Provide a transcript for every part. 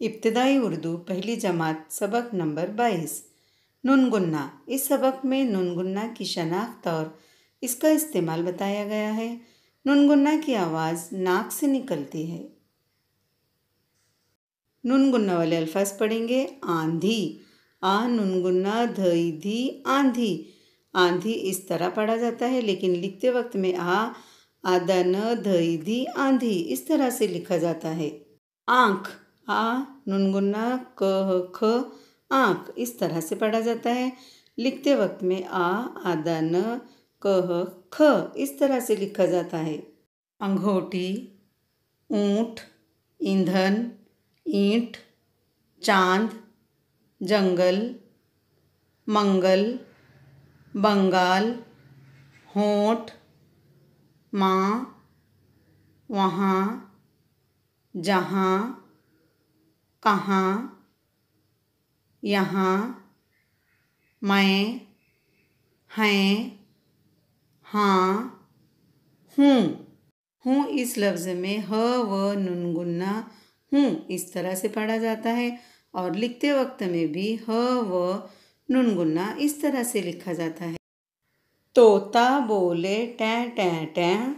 इब्तिदाई उर्दू पहली जमात सबक नंबर 22। नुनगुन्ना। इस सबक में नुनगुन्ना की शनाख्त और इसका इस्तेमाल बताया गया है। नुनगुन्ना की आवाज़ नाक से निकलती है। नुनगुन्ना वाले अल्फाज पढ़ेंगे। आंधी, आ नुनगुन्ना धई धी आंधी। आंधी इस तरह पढ़ा जाता है, लेकिन लिखते वक्त में आदा न धई धी आंधी इस तरह से लिखा जाता है। आँख, आ नुनगुन्ना क ख आँख इस तरह से पढ़ा जाता है। लिखते वक्त में आदा न क ख इस तरह से लिखा जाता है। अंगूठी, ऊँट, ईंधन, ईंट, चांद, जंगल, मंगल, बंगाल, होंठ, माँ, वहाँ, जहाँ, कहाँ, यहाँ, मैं, हैं, हाँ, हूँ इस लफ्ज़ में ह व नुनगुन्ना हूँ इस तरह से पढ़ा जाता है और लिखते वक्त में भी ह व नुनगुन्ना इस तरह से लिखा जाता है। तोता बोले टैं टैं टैं,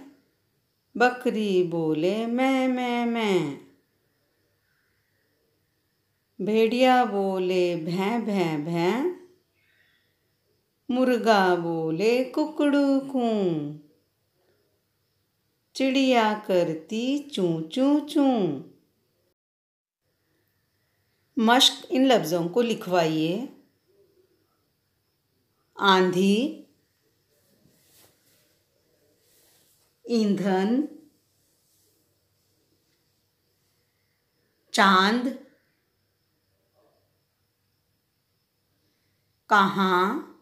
बकरी बोले मैं। भेड़िया बोले भैं भैं भैं, मुर्गा बोले कुकड़ू कूं, चिड़िया करती चूं चूं चूं। मश्क इन लफ्ज़ों को लिखवाइए। आंधी, ईंधन, चांद, कहाँ,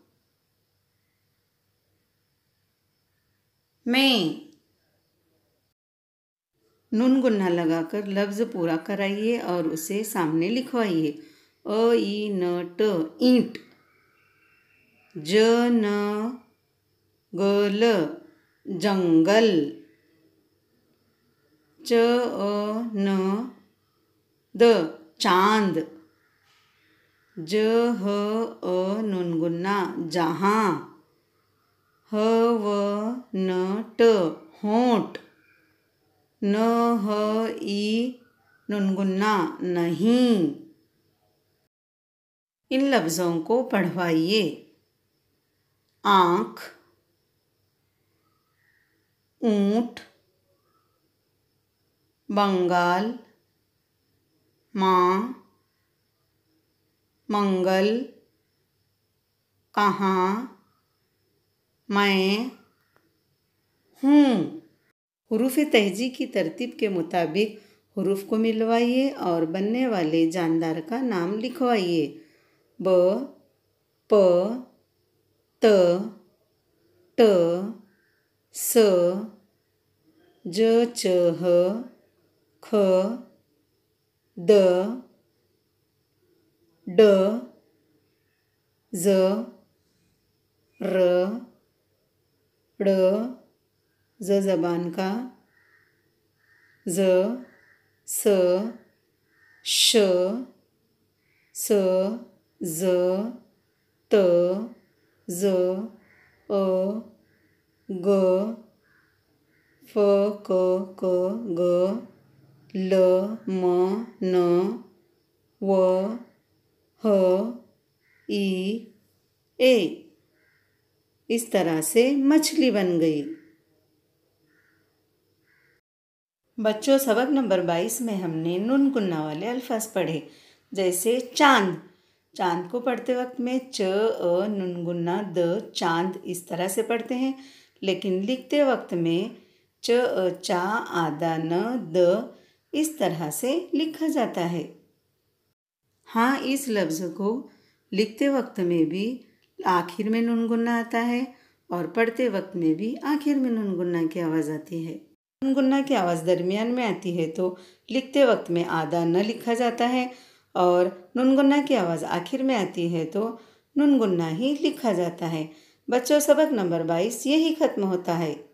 मैं। नुनगुन्ना लगाकर लफ्ज़ पूरा कराइए और उसे सामने लिखवाइए। अ ई न ट ईंट, ज न ग ल जंगल, च अ न द चांद, ज ह अ नुनगुन्ना जहाँ, ह व न ट होंठ, न ह ई नुनगुन्ना नहीं। इन लफ्ज़ों को पढ़वाइए। आँख, ऊँट, बंगाल, माँ, मंगल, कहाँ, मैं, हूँ। हुरूफ तहजी की तरतीब के मुताबिक हुरूफ को मिलवाइए और बनने वाले जानदार का नाम लिखवाइए। ब, प, त, ट, स, ज, च, ह, ख, द, ड, ज, र, ड़, ज ज़बान का, ज, स, श, स, ज, त, ज, अ, ग, फ, क, ग, ल, म, न, व, ह, ई, ए। इस तरह से मछली बन गई। बच्चों, सबक नंबर 22 में हमने नुनगुन्ना वाले अल्फाज पढ़े, जैसे चांद। चांद को पढ़ते वक्त में च अ नुनगुन्ना द चांद इस तरह से पढ़ते हैं, लेकिन लिखते वक्त में च अ चा आदा न द इस तरह से लिखा जाता है। हाँ, इस लफ्ज़ को लिखते वक्त में भी आखिर में नुनगुन्ना आता है और पढ़ते वक्त में भी आखिर में नुनगुन्ना की आवाज़ आती है। नुनगुन्ना की आवाज़ दरमियान में आती है तो लिखते वक्त में आदा न लिखा जाता है और नुनगुन्ना की आवाज़ आखिर में आती है तो नुनगुन्ना ही लिखा जाता है। बच्चों, सबक नंबर 22 यही ख़त्म होता है।